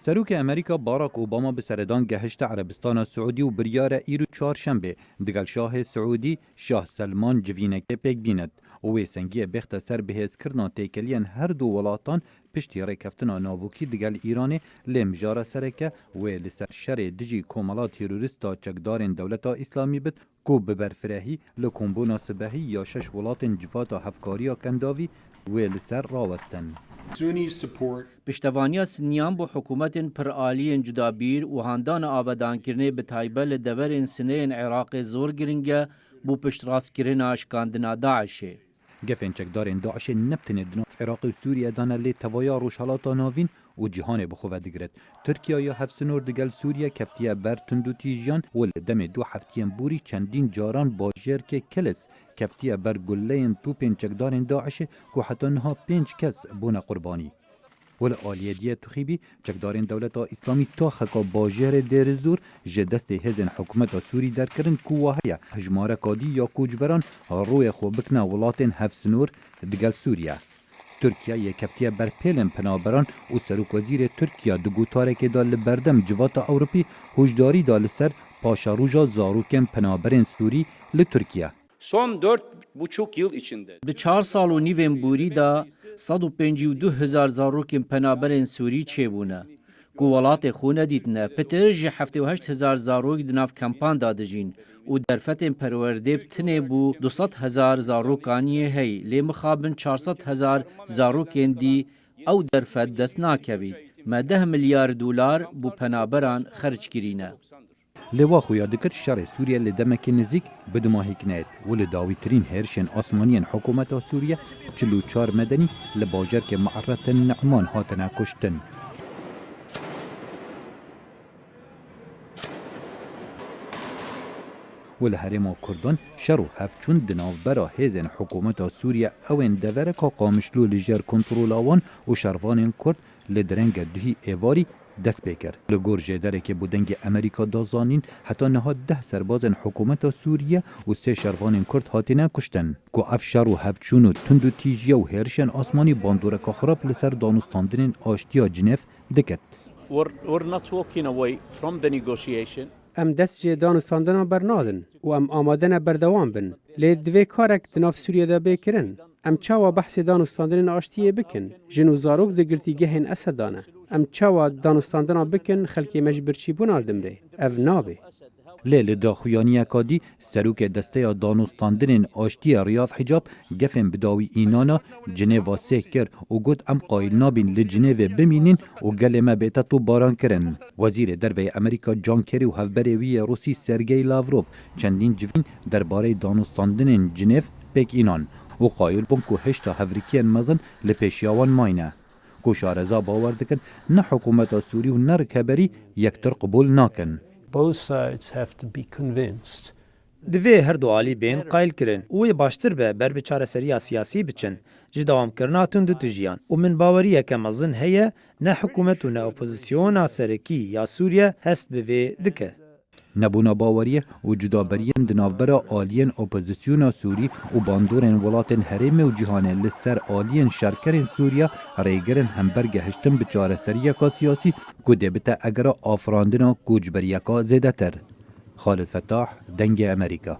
سروک امریکا باراک اوباما به سردان گهشت عربستان سعودی و بریار ایرو چهارشنبه دگل شاه سعودی شاه سلمان جوینکه پیک بیند و سنگی بخت سر بهز کرنا تیکلین هر دو ولاتان پشتی ریکفتنا ناوکی دگل ایران لمجار سرکه و لسر شر دجی کومالا تیروریستا چکدارن دولتا اسلامی بد کو ببرفرهی لکومبونا سبهی یا شش ولاتن جفاتا هفکاریا کنداوی و لسر راوستن. پشتوانیا سنیان بو حکومت پرآلی جدابیر و هاندان آبادان کرنه به تایبه لدور سنه عراق زور گرنگه بو پشت راست کرنه اشکاندنا داعشه. گفن چکدارن داعش نبتنه دناف عراق و سوریه دانه لی توایا روشالاتا ناوین و جهان بخواه دگرد. ترکیه یا هفسنور دگل سوریه کفتیه بر تندو تیجان و لدم دو هفتین بوری چندین جاران باجر که کلس کفتیه بر گلین توپین چکدارن داعش که حتی نها 5 کس بونه قربانی. ول آلیه دیه تخیبی چکدارن دولتا اسلامی تا خکا باجر دیر زور جدست هزن حکومت سوری در کرن کوواهی هجماره کادی یا کوجبران روی خو بکنا ولاتن هفسنور دگل سوریه. ترکیه یک کفتیه بر پیلن پنابران و سروک وزیر ترکیه دگوتاره که دال بردم جوات اوروپی هوشداری دال سر پاشاروجا زاروکن پنابرن سوری لترکیه. Son 4,5 yıl içinde. Bi 4 sal û nîvên borî da 152,000 zarokên penaberên Sûrî çêbûne. Ku welatê xwe nedîtine, pitir ji 78,000 zarok di nav kampan da dijîn û derfetên perwerdê bi tinê bû 200,000 zarokaniyê hey. Lê mixabin 400,000 zarokên dî ew derfet dest nakevî. Me 10 milyar dolar bû penaberan xerc kirîne. لوا خویا دکر شر سوریه لدمک نزیک بدماهی کنید و لداوی ترین هرشن آسمانیان حکومت سوریه 44 مدنی لباجر که معرت نعمان هاتنا کشتن. و لحرم کردان شر و هفچون دناو برا هزن حکومت سوریه اوین دورکا قامشلو لجر کنترول آوان و شروان کرد لدرنگ دهی ایواری دست بکر. لگور جداره که بودنگ امریکا دازانین حتی نهاد 10 سربازن حکومت سوریه و 3 شروان کرد هاتینه کشتن. که افشار و هفچون و تند و تیجیه و هرشن آسمانی باندورکا خراب لسر دانستاندن آشتیا جنیف دکت. We're not walking away from the negotiation. ام دست جه دانستاندنا برنادن و ام آمادن بردوام بن. لی دوی کارک دناف سوریه دا بکرن. ام چاوا بحث دانستاندن آشتیه بکن. جنو زاروک دگرتی گهن اسدانه. ام چاوا دانستاندنا بکن خلکی مجبرچی بونال دمره. اف نابه. لیل داخویانی اکادی سروک دسته دانستاندن آشتی ریاض حجاب گفن بداوی اینانا جنیوا سکر و گود ام قایل نابین لجنیو بمینین و گل بیتا تو باران کرن. وزیر دروی امریکا جان کری و هفبروی روسی سرگی لاوروف چندین جوین درباره دانستاندن جنیو پیک اینان و قایل بون که هشتا هفریکین مزن لپیشیاوان ماینه. کوشارزا باور دکن نه حکومت سوری و نه رکبری یکتر قبول ناکن. Both sides have to be convinced. دوی هر دو عالی بین قایل کرن و باشتر به بر بچاره سری سیاسی بچن جداوام کرنا تندو تجیان و من باوریه که مزن هیا نه حکومت و نه اپوزیسیون سرکی یا سوریه هست به دکه. نبونا باوریه و جدابرین دنافبرا آلین اپوزیسیون سوری و باندورن ولاتن حریم و جهان لسر آلین شرکرین سوریا ریگرن همبرگ هشتن بچاره سریه کا سیاسی که دبتا اگر آفراندنا کوجبریه کا زیده تر. خالد فتاح دنگ امریکا.